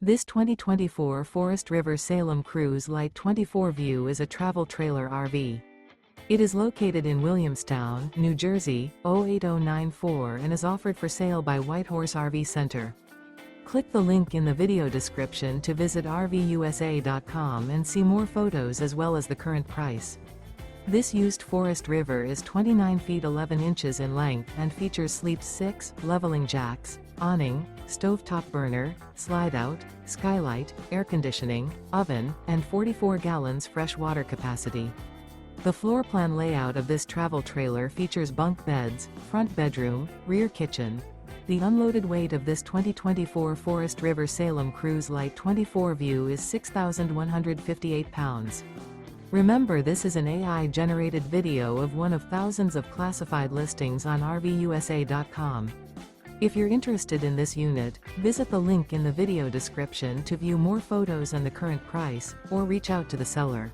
This 2024 Forest River Salem Cruise Lite 24 View is a travel trailer RV. It is located in Williamstown, New Jersey, 08094 and is offered for sale by Whitehorse RV Center. Click the link in the video description to visit RVUSA.com and see more photos as well as the current price. This used Forest River is 29 feet 11 inches in length and features sleeps 6, leveling jacks, awning, stovetop burner, Slideout, Skylight, air conditioning, oven, and 44 gallons fresh water capacity. The floor plan layout of this travel trailer features bunk beds, front bedroom, rear kitchen. The unloaded weight of this 2024 Forest River Salem Cruise Lite 24 View is 6,158 pounds. Remember, this is an AI-generated video of one of thousands of classified listings on RVUSA.com. If you're interested in this unit, visit the link in the video description to view more photos and the current price, or reach out to the seller.